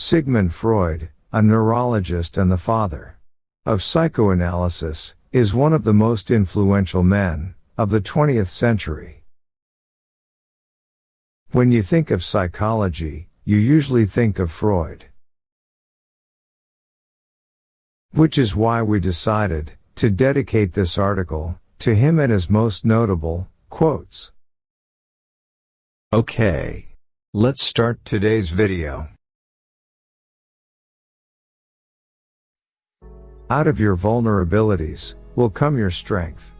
Sigmund Freud, a neurologist and the father of psychoanalysis, is one of the most influential men of the 20th century. When you think of psychology, you usually think of Freud. Which is why we decided to dedicate this article to him and his most notable quotes. Okay, let's start today's video. Out of your vulnerabilities will come your strength.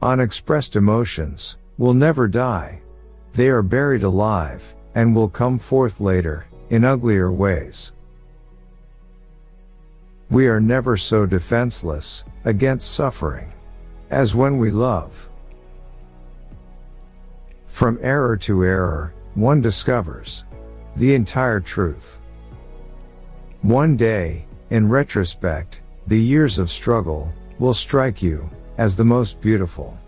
Unexpressed emotions will never die. They are buried alive and will come forth later in uglier ways. We are never so defenseless against suffering as when we love. From error to error, one discovers the entire truth. One day, in retrospect, the years of struggle will strike you as the most beautiful.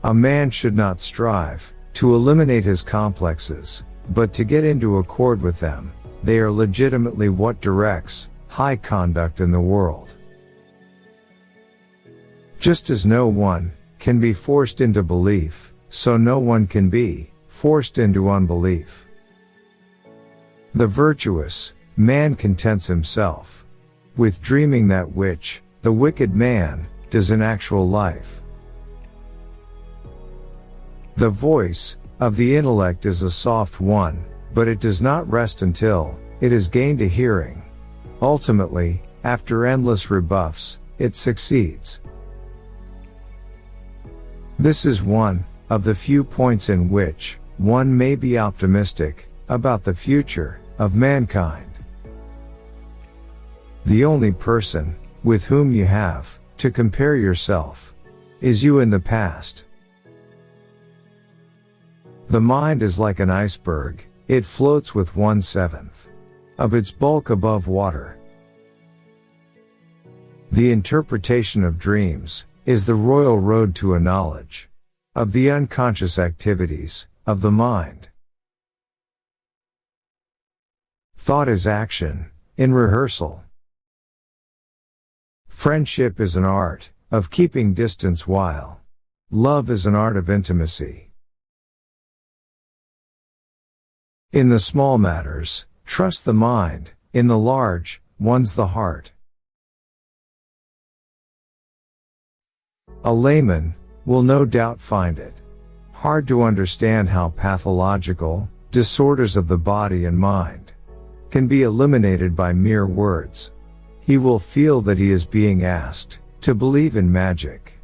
A man should not strive to eliminate his complexes, but to get into accord with them. They are legitimately what directs high conduct in the world. Just as no one can be forced into belief, so no one can be forced into unbelief. The virtuous man contents himself with dreaming that which the wicked man does in actual life. The voice of the intellect is a soft one, but it does not rest until it has gained a hearing. Ultimately, after endless rebuffs, it succeeds. This is one of the few points in which one may be optimistic about the future of mankind. The only person with whom you have to compare yourself is you in the past. The mind is like an iceberg, it floats with 1/7 of its bulk above water. The interpretation of dreams is the royal road to a knowledge of the unconscious activities of the mind. Thought is action in rehearsal. Friendship is an art of keeping distance while love is an art of intimacy. In the small matters, trust the mind, in the large ones the heart. A layman will no doubt find it hard to understand how pathological disorders of the body and mind can be eliminated by mere words. He will feel that he is being asked to believe in magic.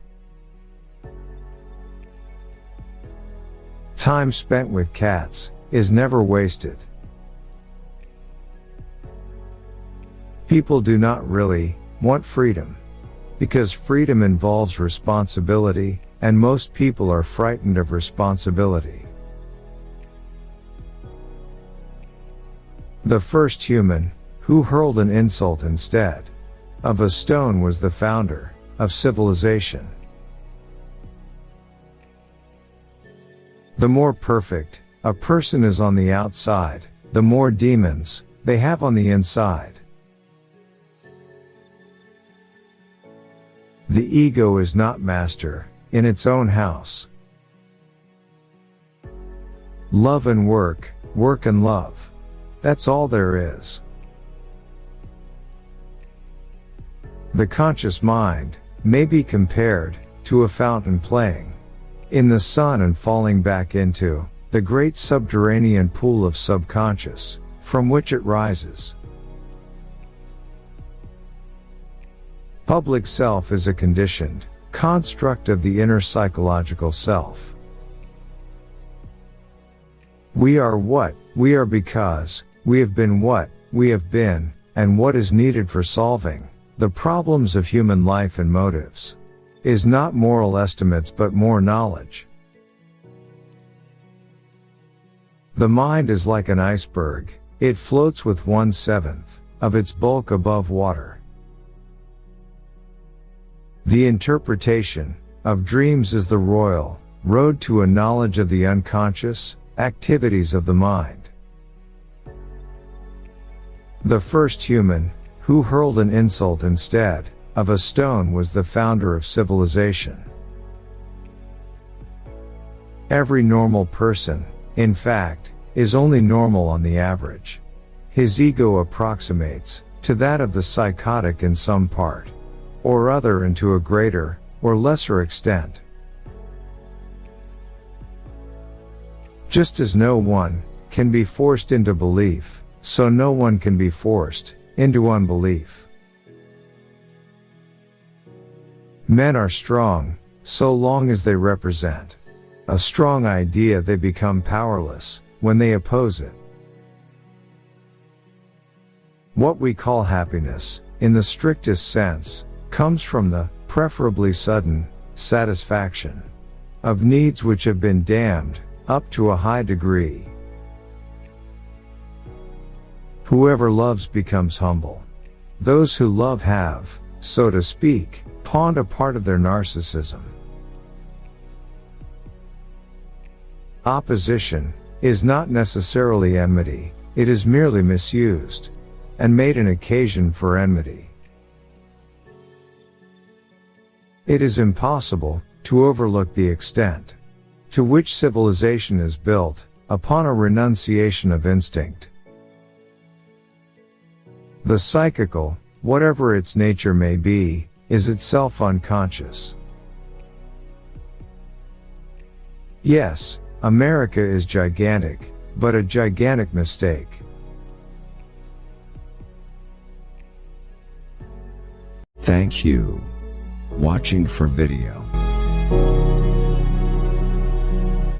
Time spent with cats is never wasted. People do not really want freedom, because freedom involves responsibility, and most people are frightened of responsibility. The first human who hurled an insult instead of a stone was the founder of civilization. The more perfect a person is on the outside, the more demons they have on the inside. The ego is not master in its own house. Love and work, work and love. That's all there is. The conscious mind may be compared to a fountain playing in the sun and falling back into the great subterranean pool of subconscious from which it rises. Public self is a conditioned construct of the inner psychological self. We are what we are because we have been what we have been, and what is needed for solving the problems of human life and motives is not moral estimates but more knowledge. The mind is like an iceberg, it floats with 1/7 of its bulk above water. The interpretation of dreams is the royal road to a knowledge of the unconscious activities of the mind. The first human who hurled an insult instead of a stone was the founder of civilization. Every normal person, in fact, is only normal on the average. His ego approximates to that of the psychotic in some part or other and to a greater or lesser extent. Just as no one can be forced into belief, so no one can be forced into unbelief. Men are strong so long as they represent a strong idea. They become powerless when they oppose it. What we call happiness, in the strictest sense, comes from the, preferably sudden, satisfaction of needs which have been damned up to a high degree. Whoever loves becomes humble. Those who love have, so to speak, pawned a part of their narcissism. Opposition is not necessarily enmity, it is merely misused and made an occasion for enmity. It is impossible to overlook the extent to which civilization is built upon a renunciation of instinct. The psychical, whatever its nature may be, is itself unconscious. Yes, America is gigantic, but a gigantic mistake. Thank you. Watching for video.